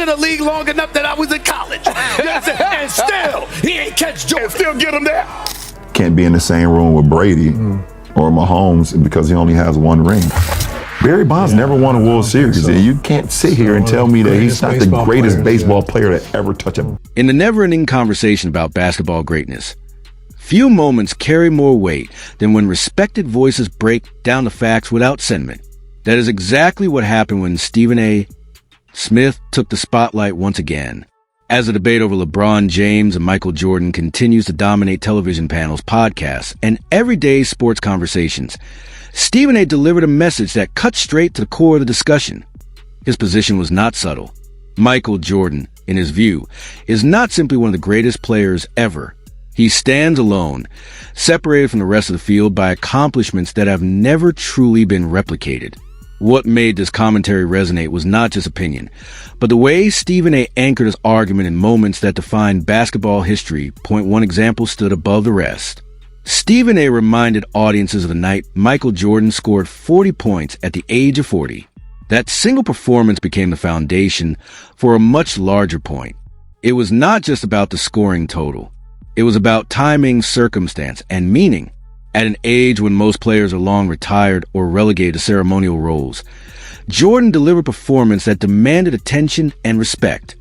in the league long enough that I was in college. And still, he ain't catch Jordan. And still get him there. Can't be in the same room with Brady or Mahomes because he only has one ring. Barry Bonds never won a World Series. So. You can't sit here and tell me that he's not the greatest baseball player that ever touched him. In the never-ending conversation about basketball greatness, few moments carry more weight than when respected voices break down the facts without sentiment. That is exactly what happened when Stephen A. Smith took the spotlight once again. As the debate over LeBron James and Michael Jordan continues to dominate television panels, podcasts, and everyday sports conversations, Stephen A. delivered a message that cut straight to the core of the discussion. His position was not subtle. Michael Jordan, in his view, is not simply one of the greatest players ever. He stands alone, separated from the rest of the field by accomplishments that have never truly been replicated. What made this commentary resonate was not just opinion, but the way Stephen A. anchored his argument in moments that defined basketball history. Point one example stood above the rest. Stephen A. reminded audiences of the night Michael Jordan scored 40 points at the age of 40. That single performance became the foundation for a much larger point. It was not just about the scoring total. It was about timing, circumstance, and meaning. At an age when most players are long retired or relegated to ceremonial roles, Jordan delivered performance that demanded attention and respect.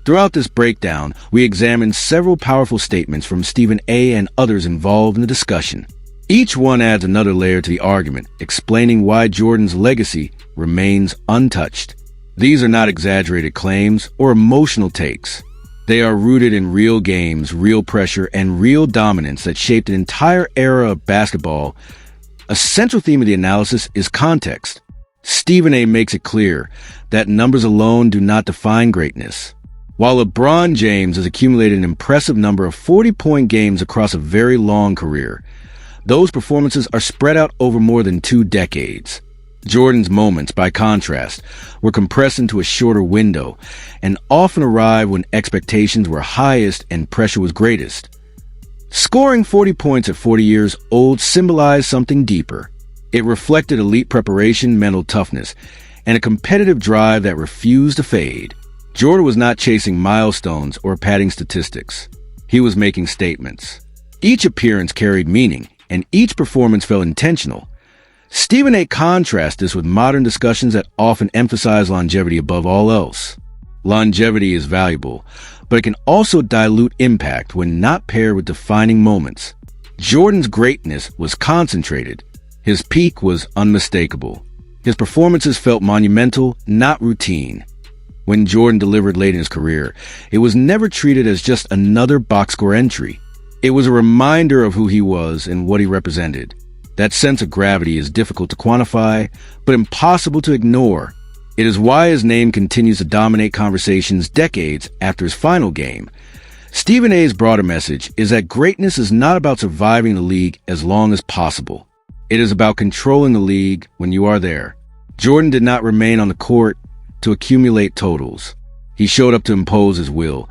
Throughout this breakdown, we examined several powerful statements from Stephen A. and others involved in the discussion. Each one adds another layer to the argument, explaining why Jordan's legacy remains untouched. These are not exaggerated claims or emotional takes. They are rooted in real games, real pressure, and real dominance that shaped an entire era of basketball. A central theme of the analysis is context. Stephen A. makes it clear that numbers alone do not define greatness. While LeBron James has accumulated an impressive number of 40-point games across a very long career, those performances are spread out over more than 2 decades. Jordan's moments, by contrast, were compressed into a shorter window and often arrived when expectations were highest and pressure was greatest. Scoring 40 points at 40 years old symbolized something deeper. It reflected elite preparation, mental toughness, and a competitive drive that refused to fade. Jordan was not chasing milestones or padding statistics. He was making statements. Each appearance carried meaning, and each performance felt intentional. Stephen A. contrasts this with modern discussions that often emphasize longevity above all else. Longevity is valuable, but it can also dilute impact when not paired with defining moments. Jordan's greatness was concentrated. His peak was unmistakable. His performances felt monumental, not routine. When Jordan delivered late in his career, it was never treated as just another box score entry. It was a reminder of who he was and what he represented. That sense of gravity is difficult to quantify, but impossible to ignore. It is why his name continues to dominate conversations decades after his final game. Stephen A.'s broader message is that greatness is not about surviving the league as long as possible. It is about controlling the league when you are there. Jordan did not remain on the court to accumulate totals. He showed up to impose his will.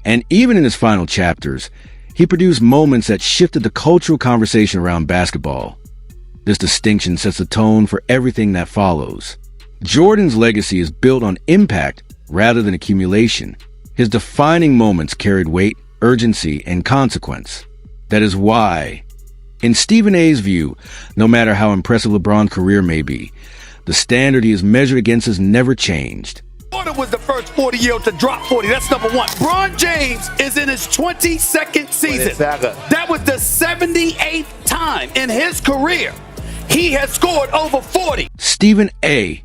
And even in his final chapters, he produced moments that shifted the cultural conversation around basketball. This distinction sets the tone for everything that follows. Jordan's legacy is built on impact rather than accumulation. His defining moments carried weight, urgency, and consequence. That is why, in Stephen A.'s view, no matter how impressive LeBron's career may be, the standard he is measured against has never changed. Jordan was the first 40-year-old to drop 40. That's number one. LeBron James is in his 22nd season. That was the 78th time in his career he has scored over 40. Stephen A.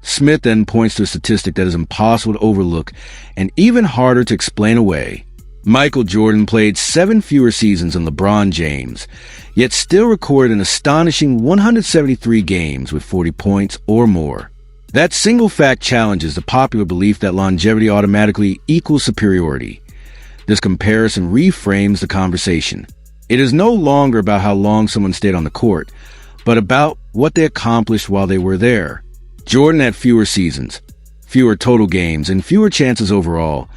Smith then points to a statistic that is impossible to overlook and even harder to explain away. Michael Jordan played 7 fewer seasons than LeBron James, yet still recorded an astonishing 173 games with 40 points or more. That single fact challenges the popular belief that longevity automatically equals superiority. This comparison reframes the conversation. It is no longer about how long someone stayed on the court, but about what they accomplished while they were there. Jordan had fewer seasons, fewer total games, and fewer chances overall,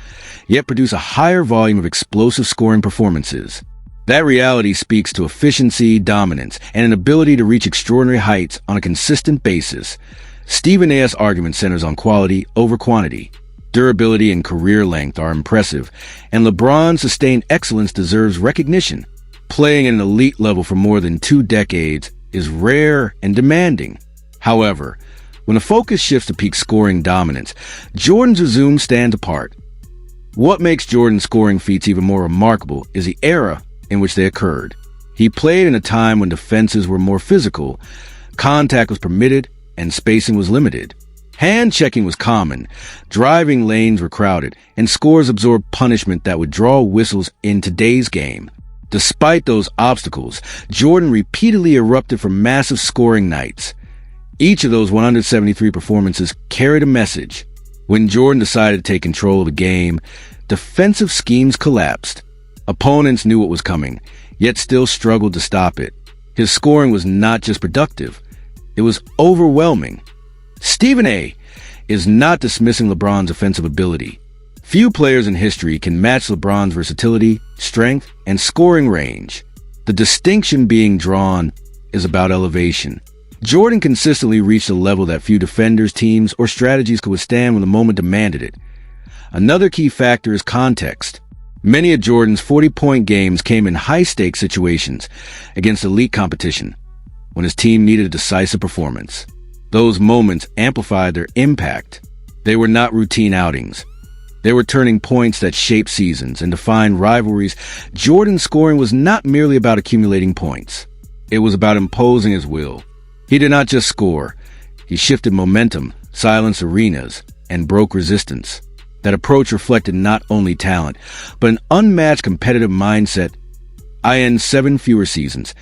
yet produced a higher volume of explosive scoring performances. That reality speaks to efficiency, dominance, and an ability to reach extraordinary heights on a consistent basis. Stephen A.'s argument centers on quality over quantity. durability and career length are impressive, and LeBron's sustained excellence deserves recognition. Playing at an elite level for more than 2 decades is rare and demanding. However, when the focus shifts to peak scoring dominance, Jordan's resume stands apart. What makes Jordan's scoring feats even more remarkable is the era in which they occurred. He played in a time when defenses were more physical, contact was permitted, and spacing was limited. Hand-checking was common, driving lanes were crowded, and scores absorbed punishment that would draw whistles in today's game. Despite those obstacles, Jordan repeatedly erupted for massive scoring nights. Each of those 173 performances carried a message. When Jordan decided to take control of the game, defensive schemes collapsed. Opponents knew what was coming, yet still struggled to stop it. His scoring was not just productive, it was overwhelming. Stephen A. is not dismissing LeBron's offensive ability. Few players in history can match LeBron's versatility, strength, and scoring range. The distinction being drawn is about elevation. Jordan consistently reached a level that few defenders, teams, or strategies could withstand when the moment demanded it. Another key factor is context. Many of Jordan's 40-point games came in high-stakes situations against elite competition, when his team needed a decisive performance. Those moments amplified their impact. They were not routine outings. They were turning points that shaped seasons and defined rivalries. Jordan's scoring was not merely about accumulating points. It was about imposing his will. He did not just score. He shifted momentum, silenced arenas, and broke resistance. That approach reflected not only talent, but an unmatched competitive mindset. In 7 fewer seasons,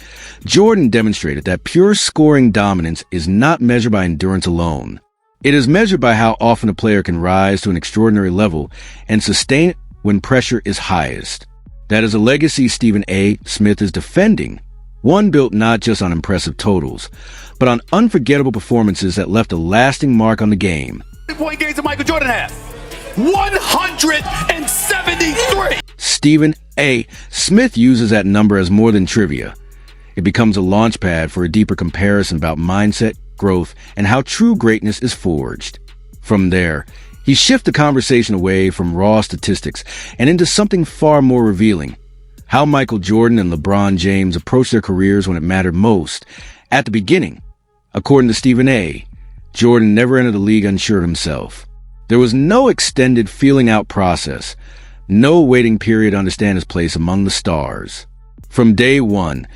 Jordan demonstrated that pure scoring dominance is not measured by endurance alone. It is measured by how often a player can rise to an extraordinary level and sustain it when pressure is highest. That is a legacy Stephen A. Smith is defending, one built not just on impressive totals, but on unforgettable performances that left a lasting mark on the game. Point games that Michael Jordan had. 173. Stephen A. Smith uses that number as more than trivia. It becomes a launchpad for a deeper comparison about mindset, growth, and how true greatness is forged. From there, he shifts the conversation away from raw statistics and into something far more revealing. How Michael Jordan and LeBron James approached their careers when it mattered most. At the beginning, according to Stephen A., Jordan never entered the league unsure of himself. There was no extended feeling-out process, no waiting period to understand his place among the stars. From day one,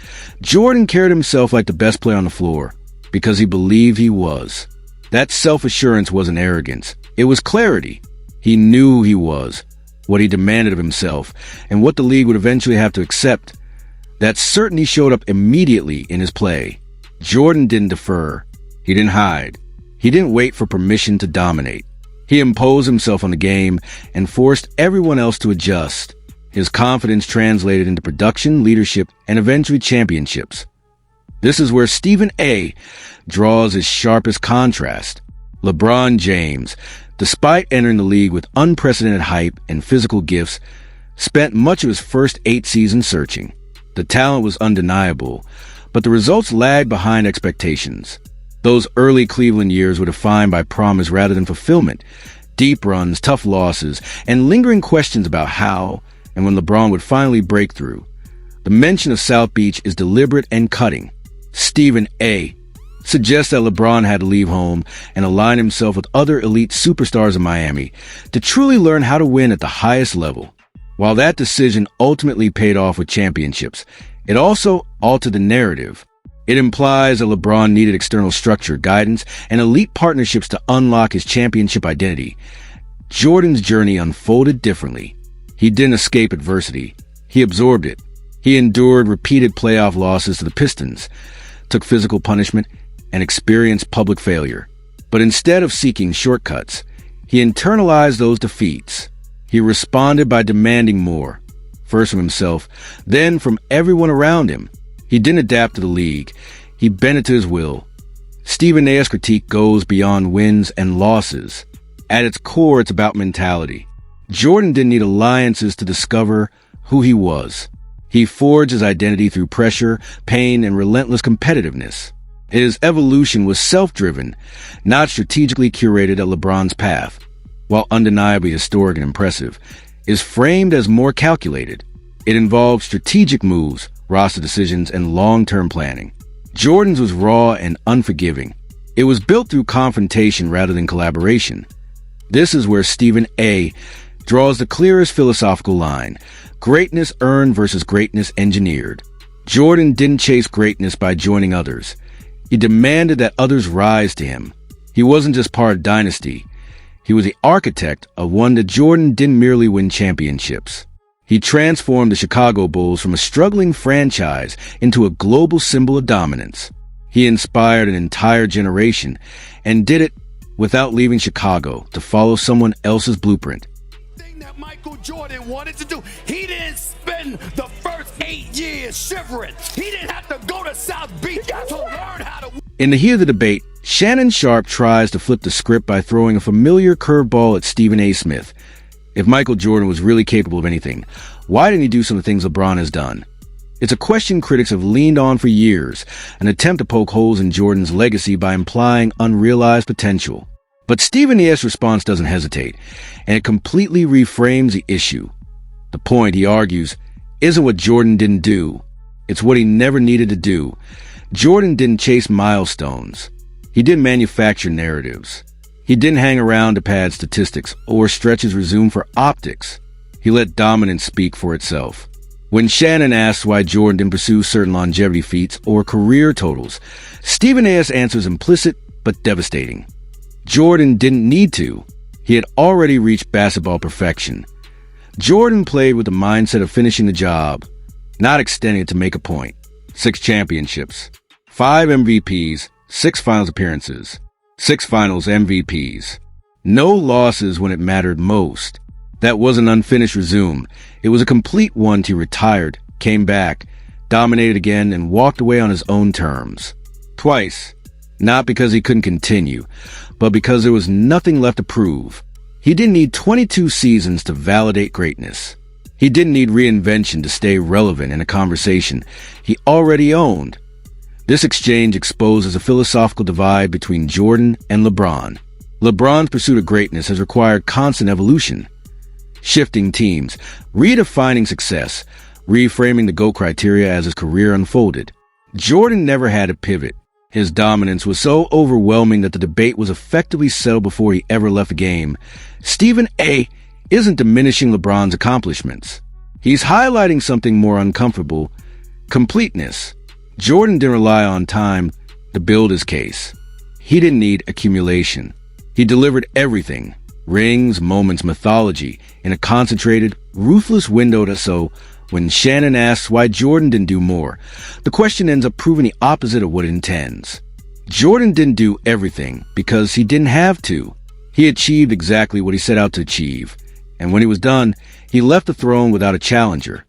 Jordan carried himself like the best player on the floor because he believed he was. That self-assurance wasn't arrogance. It was clarity. He knew who he was, what he demanded of himself, and what the league would eventually have to accept. That certainty showed up immediately in his play. Jordan didn't defer. He didn't hide. He didn't wait for permission to dominate. He imposed himself on the game and forced everyone else to adjust. His confidence translated into production, leadership, and eventually championships. This is where Stephen A. draws his sharpest contrast. LeBron James, despite entering the league with unprecedented hype and physical gifts, spent much of his first 8 seasons searching. The talent was undeniable, but the results lagged behind expectations. Those early Cleveland years were defined by promise rather than fulfillment, deep runs, tough losses, and lingering questions about how and when LeBron would finally break through. The mention of South Beach is deliberate and cutting. Stephen A. suggests that LeBron had to leave home and align himself with other elite superstars in Miami to truly learn how to win at the highest level. While that decision ultimately paid off with championships, it also altered the narrative. It implies that LeBron needed external structure, guidance, and elite partnerships to unlock his championship identity. Jordan's journey unfolded differently. He didn't escape adversity. He absorbed it. He endured repeated playoff losses to the Pistons, took physical punishment, and experienced public failure. But instead of seeking shortcuts, he internalized those defeats. He responded by demanding more, first from himself, then from everyone around him. He didn't adapt to the league. He bent it to his will. Stephen A's critique goes beyond wins and losses. At its core, it's about mentality. Jordan didn't need alliances to discover who he was. He forged his identity through pressure, pain, and relentless competitiveness. His evolution was self-driven, not strategically curated at LeBron's path. while undeniably historic and impressive, is framed as more calculated. It involves strategic moves, roster decisions, and long-term planning. Jordan's was raw and unforgiving. It was built through confrontation rather than collaboration. This is where Stephen A. draws the clearest philosophical line: greatness earned versus greatness engineered. Jordan didn't chase greatness by joining others. He demanded that others rise to him. He wasn't just part of dynasty. He was the architect of one that Jordan didn't merely win championships. He transformed the Chicago Bulls from a struggling franchise into a global symbol of dominance. He inspired an entire generation and did it without leaving Chicago to follow someone else's blueprint. That Michael Jordan wanted to do. He didn't spend the first 8 years shivering. He didn't have to go to South Beach to learn how to. In the heat of the debate, Shannon Sharpe tries to flip the script by throwing a familiar curveball at Stephen A. Smith. If Michael Jordan was really capable of anything, why didn't he do some of the things LeBron has done? It's a question critics have leaned on for years, an attempt to poke holes in Jordan's legacy by implying unrealized potential. But Stephen A.'s response doesn't hesitate, and it completely reframes the issue. The point, he argues, isn't what Jordan didn't do. It's what he never needed to do. Jordan didn't chase milestones. He didn't manufacture narratives. He didn't hang around to pad statistics or stretch his resume for optics. He let dominance speak for itself. When Shannon asks why Jordan didn't pursue certain longevity feats or career totals, Stephen A.'s answer is implicit but devastating. Jordan didn't need to. He had already reached basketball perfection. Jordan played with the mindset of finishing the job, not extending it to make a point. 6 championships, 5 MVPs, 6 finals appearances, 6 finals MVPs. No losses when it mattered most. That was an unfinished resume. It was a complete one till he retired, came back, dominated again, and walked away on his own terms. Twice. Not because he couldn't continue, but because there was nothing left to prove. He didn't need 22 seasons to validate greatness. He didn't need reinvention to stay relevant in a conversation he already owned. This exchange exposes a philosophical divide between Jordan and LeBron. LeBron's pursuit of greatness has required constant evolution. Shifting teams, redefining success, reframing the GOAT criteria as his career unfolded. Jordan never had a pivot. His dominance was so overwhelming that the debate was effectively settled before he ever left the game. Stephen A. isn't diminishing LeBron's accomplishments. He's highlighting something more uncomfortable: completeness. Jordan didn't rely on time to build his case. He didn't need accumulation. He delivered everything: rings, moments, mythology, in a concentrated, ruthless window. So when Shannon asks why Jordan didn't do more, the question ends up proving the opposite of what it intends. Jordan didn't do everything because he didn't have to. He achieved exactly what he set out to achieve. And when he was done, he left the throne without a challenger.